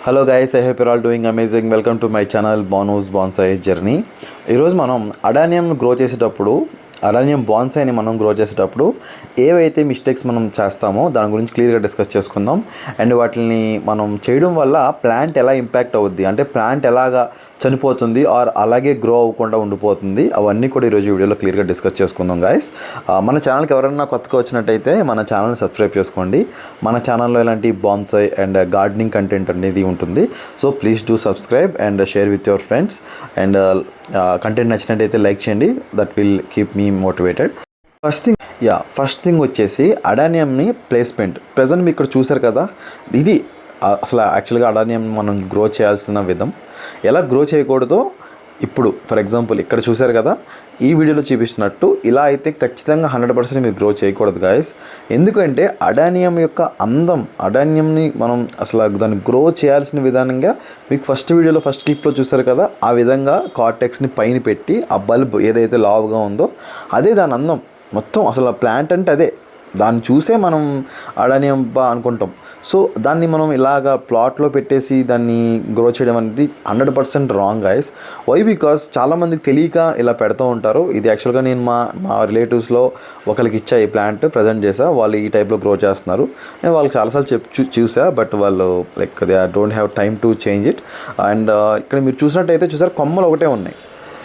Hello guys, I hope you're all doing amazing. Welcome to my channel Banu's bonsai journey. ఈరోజు మనం అడానియం grow చేసేటప్పుడు, అడానియం బాన్సాయ్ని మనం grow చేసేటప్పుడు ఏవైతే మిస్టేక్స్ మనం చేస్తామో దాని గురించి క్లియర్గా డిస్కస్ చేసుకుందాం. అండ్ వాటిని మనం చేయడం వల్ల ప్లాంట్ ఎలా ఇంపాక్ట్ అవుద్ది, అంటే ప్లాంట్ ఎలాగా చనిపోతుంది ఆర్ అలాగే గ్రో అవ్వకుండా ఉండిపోతుంది, అవన్నీ కూడా ఈరోజు వీడియోలో క్లియర్గా డిస్కస్ చేసుకుందాం గాయస్. మన ఛానల్కి ఎవరైనా కొత్తగా వచ్చినట్టయితే మన ఛానల్ని సబ్స్క్రైబ్ చేసుకోండి. మన ఛానల్లో ఇలాంటి బాన్సాయ్ అండ్ గార్డెనింగ్ కంటెంట్ అనేది ఉంటుంది. So please do subscribe and share with your friends. And content నచ్చినట్టయితే లైక్ చేయండి, that will keep me motivated. First thing వచ్చేసి అడానియంని ప్లేస్మెంట్. ప్రజెంట్ మీరు ఇక్కడ చూసారు కదా, ఇది అసలు యాక్చువల్గా అడానియం మనం గ్రో చేయాల్సిన విధం, ఎలా గ్రో చేయకూడదో ఇప్పుడు ఫర్ ఎగ్జాంపుల్ ఇక్కడ చూసారు కదా, ఈ వీడియోలో చూపిస్తున్నట్టు ఇలా అయితే ఖచ్చితంగా 100% మీరు గ్రో చేయకూడదు గాయస్. ఎందుకంటే అడానియం యొక్క అందం, అడానియంని మనం అసలు దాన్ని గ్రో చేయాల్సిన విధానంగా మీకు ఫస్ట్ వీడియోలో ఫస్ట్ క్లిప్లో చూసారు కదా, ఆ విధంగా కార్టెక్స్ని పైన పెట్టి ఆ బల్బ్ ఏదైతే లావుగా ఉందో అదే దాని అందం మొత్తం. అసలు ప్లాంట్ అంటే అదే, దాన్ని చూసే మనం అడానియం అనుకుంటాం. సో దాన్ని మనం ఇలాగా ప్లాట్లో పెట్టేసి దాన్ని గ్రో చేయడం అనేది 100% రాంగ్ గాయస్. వై? బికాస్ చాలామందికి తెలియక ఇలా పెడుతూ ఉంటారు. ఇది యాక్చువల్గా నేను మా రిలేటివ్స్లో ఒకరికి ఇచ్చా, ఈ ప్లాంట్ ప్రజెంట్ చేసా, వాళ్ళు ఈ టైప్లో గ్రో చేస్తున్నారు. నేను వాళ్ళకి చాలాసార్లు చూసా, బట్ వాళ్ళు like they don't have time to change it. And ఇక్కడ మీరు చూసినట్టయితే చూసారు, కొమ్మలు ఒకటే ఉన్నాయి,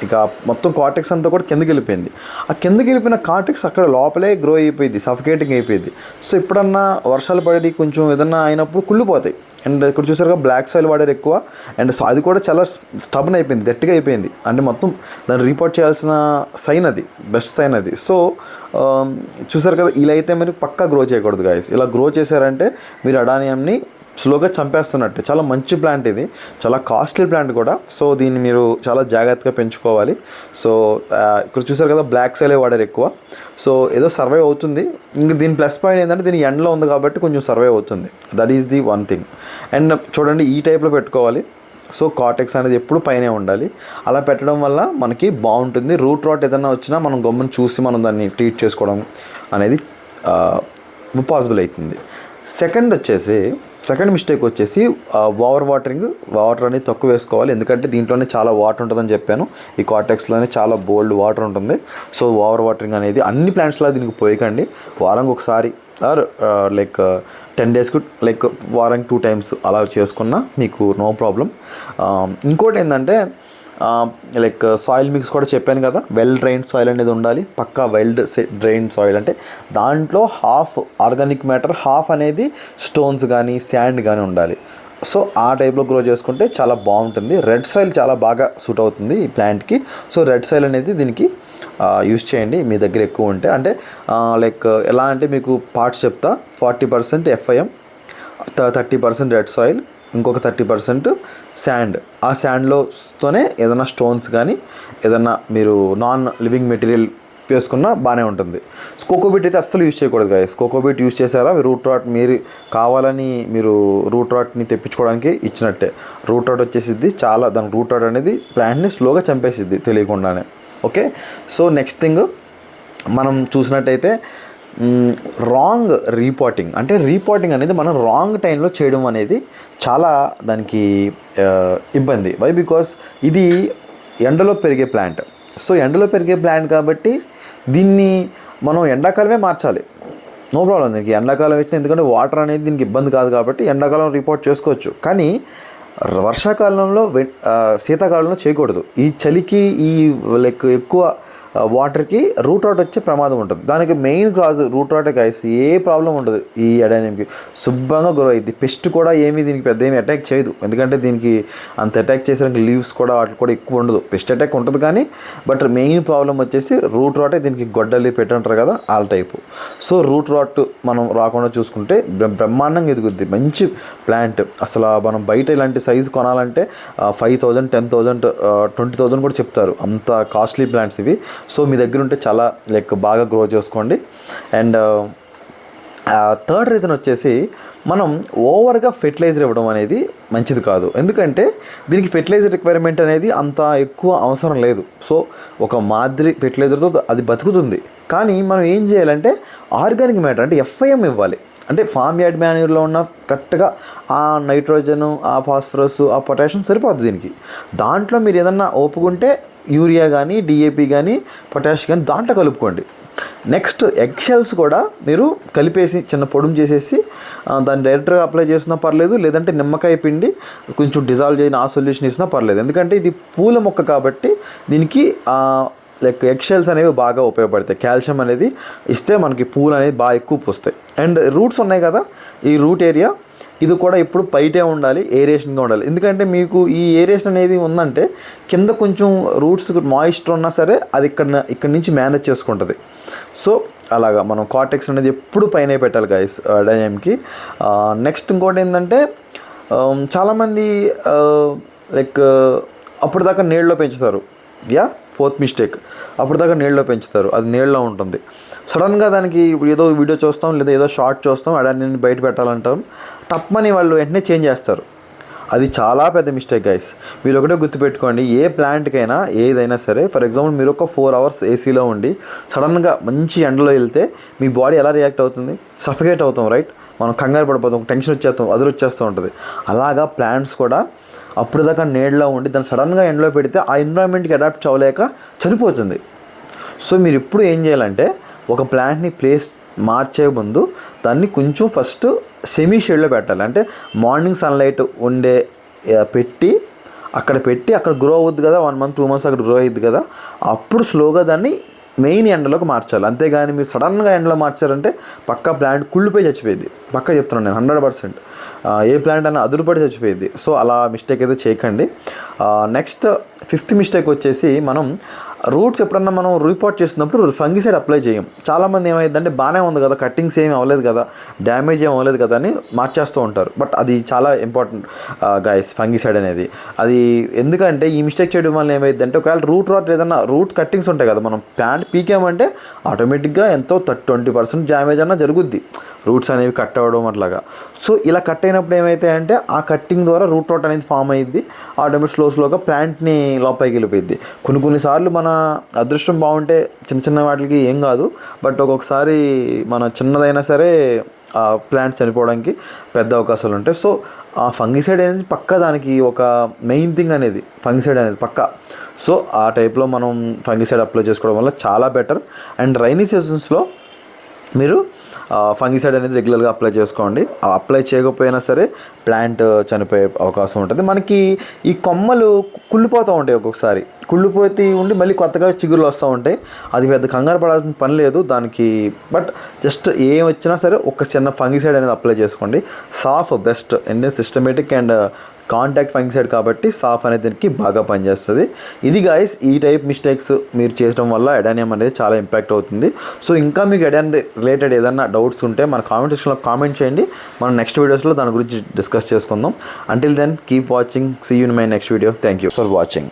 ఇక మొత్తం కార్టెక్స్ అంతా కూడా కిందకి వెళ్ళిపోయింది. ఆ కిందకి వెళ్ళిపోయిన కార్టెక్స్ అక్కడ లోపలే గ్రో అయిపోయింది, సఫికేటింగ్ అయిపోయింది. సో ఎప్పుడన్నా వర్షాలు పడి కొంచెం ఏదన్నా అయినప్పుడు కుళ్ళిపోతాయి. అండ్ ఇక్కడ చూసారుగా బ్లాక్ సాయిల్ వాడారు ఎక్కువ, అండ్ అది కూడా చాలా స్టబన్ అయిపోయింది, గట్టిగా అయిపోయింది. అంటే మొత్తం దాన్ని రిపోర్ట్ చేయాల్సిన సైన్ అది, బెస్ట్ సైన్ అది. సో చూసారు కదా, ఇలా అయితే మీరు పక్కా గ్రో చేయకూడదు గాయస్. ఇలా గ్రో చేశారంటే మీరు అడానియంని స్లోగా చంపేస్తున్నట్టు. చాలా మంచి ప్లాంట్ ఇది, చాలా కాస్ట్లీ ప్లాంట్ కూడా. సో దీన్ని మీరు చాలా జాగ్రత్తగా పెంచుకోవాలి. సో ఇక్కడ చూసారు కదా, బ్లాక్ సైలే వాడారు ఎక్కువ. సో ఏదో సర్వైవ్ అవుతుంది. ఇంక దీని ప్లస్ పాయింట్ ఏంటంటే దీని ఎండ్లో ఉంది కాబట్టి కొంచెం సర్వైవ్ అవుతుంది. That is the one thing. And చూడండి, ఈ టైప్లో పెట్టుకోవాలి. సో కార్టెక్స్ అనేది ఎప్పుడు పైనే ఉండాలి. అలా పెట్టడం వల్ల మనకి బాగుంటుంది. రూట్ రాట్ ఏదైనా వచ్చినా మనం గమ్మున చూసి మనం దాన్ని ట్రీట్ చేసుకోవడం అనేది పాసిబుల్ అవుతుంది. సెకండ్ మిస్టేక్ వచ్చేసి వాటర్ అనేది తక్కువ వేసుకోవాలి. ఎందుకంటే దీంట్లోనే చాలా వాటర్ ఉంటుందని చెప్పాను, ఈ కార్టెక్స్లోనే చాలా బోల్డ్ వాటర్ ఉంటుంది. సో ఓవర్ వాటరింగ్ అనేది అన్ని ప్లాంట్స్లో దీనికి పోయకండి. వారానికి ఒకసారి ఆర్ లైక్ 10 డేస్కు లైక్ వారానికి 2 times అలా చేసుకున్నా మీకు నో ప్రాబ్లం. ఇంకోటి ఏంటంటే లైక్ సాయిల్ మిక్స్ కూడా చెప్పాను కదా, వెల్ డ్రైన్డ్ సాయిల్ అనేది ఉండాలి. పక్కా వెల్ డ్రైన్డ్ సాయిల్ అంటే దాంట్లో హాఫ్ ఆర్గానిక్ మ్యాటర్, హాఫ్ అనేది స్టోన్స్ కానీ శాండ్ కానీ ఉండాలి. సో ఆ టైప్లో గ్రో చేసుకుంటే చాలా బాగుంటుంది. రెడ్ సాయిల్ చాలా బాగా సూట్ అవుతుంది ఈ ప్లాంట్కి. సో రెడ్ సాయిల్ అనేది దీనికి యూజ్ చేయండి మీ దగ్గర ఎక్కువ ఉంటే. అంటే లైక్ ఎలా అంటే మీకు పార్ట్స్ చెప్తా. 40% FIM, 30% రెడ్ సాయిల్, ఇంకొక 30% శాండ్. ఆ శాండ్తోనే ఏదైనా స్టోన్స్ కానీ ఏదన్నా మీరు నాన్ లివింగ్ మెటీరియల్ వేసుకున్నా బాగానే ఉంటుంది. కోకోబీట్ అయితే అస్సలు యూజ్ చేయకూడదు గాయస్. కోకోబీట్ యూజ్ చేశారా, రూట్ రాట్ మీరు కావాలని మీరు రూట్ రాట్ని తెప్పించుకోవడానికి ఇచ్చినట్టే. రూట్ రాట్ వచ్చేసిద్ది చాలా, దాని రూట్ రాట్ అనేది ప్లాంట్ని స్లోగా చంపేసిద్ది తెలియకుండానే. ఓకే, సో నెక్స్ట్ థింగ్ మనం చూసినట్టయితే రాంగ్ రీపాటింగ్. అంటే రీపాటింగ్ అనేది మనం రాంగ్ టైంలో చేయడం అనేది చాలా దానికి ఇబ్బంది. వై? బికాస్ ఇది ఎండలో పెరిగే ప్లాంట్. సో ఎండలో పెరిగే ప్లాంట్ కాబట్టి దీన్ని మనం ఎండాకాలమే మార్చాలి. నో ప్రాబ్లం దీనికి ఎండాకాలం ఇచ్చిన, ఎందుకంటే వాటర్ అనేది దీనికి ఇబ్బంది కాదు కాబట్టి ఎండాకాలం రిపోర్ట్ చేసుకోవచ్చు. కానీ వర్షాకాలంలో శీతాకాలంలో చేయకూడదు. ఈ చలికి ఈ లైక్ ఎక్కువ వాటర్కి రూట్ రాట్ వచ్చే ప్రమాదం ఉంటుంది. దానికి మెయిన్ కాజ్ రూట్ రాటే గాయస్. ఏ ప్రాబ్లం ఉండదు ఈ అడానియంకి, శుభ్రంగా గ్రో అయింది. పెస్ట్ కూడా ఏమీ దీనికి పెద్ద ఏమి అటాక్ చేయదు, ఎందుకంటే దీనికి అంత అటాక్ చేసిన లీవ్స్ కూడా వాటికి కూడా ఎక్కువ ఉండదు. పెస్ట్ అటాక్ ఉంటుంది కానీ బట్ మెయిన్ ప్రాబ్లం వచ్చేసి రూట్ రాటే. దీనికి గొడ్డలి పెట్టుంటారు కదా ఆ టైపు. సో రూట్ రాట్ మనం రాకుండా చూసుకుంటే బ్రహ్మాండంగా ఎదుగుద్ది, మంచి ప్లాంట్. అసలు మనం బయట ఇలాంటి సైజు కొనాలంటే 5,000, 10,000, 20,000 కూడా చెప్తారు. అంత కాస్ట్లీ ప్లాంట్స్ ఇవి. సో మీ దగ్గర ఉంటే చాలా లైక్ బాగా గ్రో చేసుకోండి. అండ్ థర్డ్ రీజన్ వచ్చేసి మనం ఓవర్గా ఫెర్టిలైజర్ ఇవ్వడం అనేది మంచిది కాదు. ఎందుకంటే దీనికి ఫెర్టిలైజర్ రిక్వైర్మెంట్ అనేది అంత ఎక్కువ అవసరం లేదు. సో ఒక మాదిరి ఫెర్టిలైజర్తో అది బతుకుతుంది. కానీ మనం ఏం చేయాలంటే ఆర్గానిక్ మ్యాటర్ అంటే FIM ఇవ్వాలి. అంటే ఫామ్ యార్డ్ మాన్యూర్లో ఉన్న కరెక్ట్గా ఆ నైట్రోజన్, ఆ ఫాస్ఫరస్, ఆ పొటాషియం సరిపోతుంది దీనికి. దాంట్లో మీరు ఏదన్నా ఒప్పుకుంటే యూరియా కానీ, డిఏపి కానీ, పొటాష్ కానీ దాంట్లో కలుపుకోండి. నెక్స్ట్ ఎగ్ షెల్స్ కూడా మీరు కలిపేసి చిన్న పొడుము చేసేసి దాన్ని డైరెక్ట్గా అప్లై చేసినా పర్లేదు, లేదంటే నిమ్మకాయ పిండి కొంచెం డిజాల్వ్ చేయని ఆ సొల్యూషన్ ఇచ్చినా పర్లేదు. ఎందుకంటే ఇది పూల మొక్క కాబట్టి దీనికి లైక్ ఎగ్ షెల్స్ అనేవి బాగా ఉపయోగపడతాయి. కాల్షియం అనేది ఇస్తే మనకి పూలు అనేది బాగా ఎక్కువ పూస్తాయి. అండ్ రూట్స్ ఉన్నాయి కదా, ఈ రూట్ ఏరియా ఇది కూడా ఎప్పుడు బయటే ఉండాలి, ఏరేషన్గా ఉండాలి. ఎందుకంటే మీకు ఈ ఏరేషన్ అనేది ఉందంటే కింద కొంచెం రూట్స్ మాయిస్చర్ ఉన్నా సరే అది ఇక్కడ నుంచి మేనేజ్ చేసుకుంటుంది. సో అలాగా మనం కార్టెక్స్ అనేది ఎప్పుడు పైన పెట్టాలి గైస్ అడానియంకి. నెక్స్ట్ ఇంకోటి ఏంటంటే చాలామంది లైక్ అప్పుడు దాకా నీళ్ళలో పెంచుతారు. ఫోర్త్ మిస్టేక్, అప్పుడు దాకా నీళ్ళలో పెంచుతారు, అది నీళ్ళలో ఉంటుంది. సడన్గా దానికి ఏదో వీడియో చూస్తాం లేదా ఏదో షార్ట్ చూస్తాం, అడానియాన్ని బయట పెట్టాలంటాం, టప్మని వాళ్ళు వెంటనే చేంజ్ చేస్తారు. అది చాలా పెద్ద మిస్టేక్ గైస్. మీరు ఒకటే గుర్తుపెట్టుకోండి, ఏ ప్లాంట్కైనా ఏదైనా సరే, ఫర్ ఎగ్జాంపుల్ మీరు ఒక 4 hours ఏసీలో ఉండి సడన్గా మంచి ఎండలో వెళ్తే మీ బాడీ ఎలా రియాక్ట్ అవుతుంది? సఫికేట్ అవుతాం, రైట్? మనం కంగారు పడిపోతాం, టెన్షన్ వచ్చేస్తాం, వచ్చేస్తూ ఉంటుంది. అలాగా ప్లాంట్స్ కూడా అప్పుడు దాకా నీళ్ళలో ఉండి దాన్ని సడన్గా ఎండలో పెడితే ఆ ఎన్విరాన్మెంట్కి అడాప్ట్ అవ్వలేక చనిపోతుంది. సో మీరు ఇప్పుడు ఏం చేయాలంటే ఒక ప్లాంట్ని ప్లేస్ మార్చే ముందు దాన్ని కొంచెం ఫస్ట్ సెమీ షేడ్లో పెట్టాలి. అంటే మార్నింగ్ సన్లైట్ పెట్టి అక్కడ గ్రో అవుద్ది కదా, 1 month 2 months అక్కడ గ్రో అయ్యిద్ది కదా, అప్పుడు స్లోగా దాన్ని మెయిన్ ఎండలోకి మార్చాలి. అంతేగాని మీరు సడన్గా ఎండలో మార్చారంటే పక్కా ప్లాంట్ కుళ్ళిపోయి చచ్చిపోయింది. పక్కా చెప్తున్నాను నేను 100%. ఏ ప్లాంట్ అయినా అదురుపడి చచ్చిపోయింది. సో అలా మిస్టేక్ అయితే చేయకండి. నెక్స్ట్ 5th మిస్టేక్ వచ్చేసి, మనం రూట్స్ ఎప్పుడన్నా మనం రీపాట్ చేసినప్పుడు ఫంగిసైడ్ అప్లై చేయం. చాలామంది ఏమైందంటే బాగానే ఉంది కదా, కట్టింగ్స్ ఏమి అవ్వలేదు కదా, డ్యామేజ్ ఏమి అవ్వలేదు కదా అని మార్చేస్తూ ఉంటారు. బట్ అది చాలా ఇంపార్టెంట్ గైస్ ఫంగిసైడ్ అనేది. అది ఎందుకంటే ఈ మిస్టేక్ చేయడం వల్ల ఏమైందంటే ఒకవేళ రూట్ కట్టింగ్స్ ఉంటాయి కదా, మనం ప్లాంట్ పీకామంటే ఆటోమేటిక్గా ఎంతో 20% డ్యామేజ్ అన్న జరుగుద్ది, రూట్స్ అనేవి కట్ అవ్వడం అట్లాగా. సో ఇలా కట్ అయినప్పుడు ఏమైతాయంటే ఆ కట్టింగ్ ద్వారా రూట్ రాట్ అనేది ఫామ్ అయ్యిద్ది, ఆటోమేటిక్ స్లోగా ప్లాంట్ని లోపలికి వెళ్ళిపోయింది. కొన్నిసార్లు మన అదృష్టం బాగుంటే చిన్న వాటికి ఏం కాదు, బట్ ఒక్కొక్కసారి మన చిన్నదైనా సరే ఆ ప్లాంట్ చనిపోవడానికి పెద్ద అవకాశాలు ఉంటాయి. సో ఆ ఫంగిసైడ్ అనేది పక్కా, దానికి ఒక మెయిన్ థింగ్ అనేది ఫంగిసైడ్ అనేది పక్కా. సో ఆ టైప్లో మనం ఫంగిసైడ్ అప్లై చేసుకోవడం వల్ల చాలా బెటర్. అండ్ రైనీ సీజన్స్లో మీరు ఫంగిసైడ్ అనేది రెగ్యులర్గా అప్లై చేసుకోండి. అప్లై చేయకపోయినా సరే ప్లాంట్ చనిపోయే అవకాశం ఉంటుంది. మనకి ఈ కొమ్మలు కుళ్ళిపోతూ ఉంటాయి, ఒక్కొక్కసారి కుళ్ళిపోతే ఉండి మళ్ళీ కొత్తగా చిగురులు వస్తూ ఉంటాయి. అది పెద్ద కంగారు పడాల్సిన పని లేదు దానికి. బట్ జస్ట్ ఏం వచ్చినా సరే ఒక చిన్న ఫంగిసైడ్ అనేది అప్లై చేసుకోండి. సాఫ్ best Indian systematic and contact fungicide కాబట్టి సాఫ్ అనేది దీనికి బాగా పనిచేస్తుంది. ఇది గాయస్, ఈ టైప్ మిస్టేక్స్ మీరు చేయడం వల్ల అడానియం అనేది చాలా ఇంపాక్ట్ అవుతుంది. సో ఇంకా మీకు అడానియం రిలేటెడ్ ఏదైనా డౌట్స్ ఉంటే మన కామెంట్ సెక్షన్లో కామెంట్ చేయండి, మనం నెక్స్ట్ వీడియోస్లో దాని గురించి డిస్కస్ చేసుకుందాం. Until then keep watching, see you in my next video. Thank you for watching.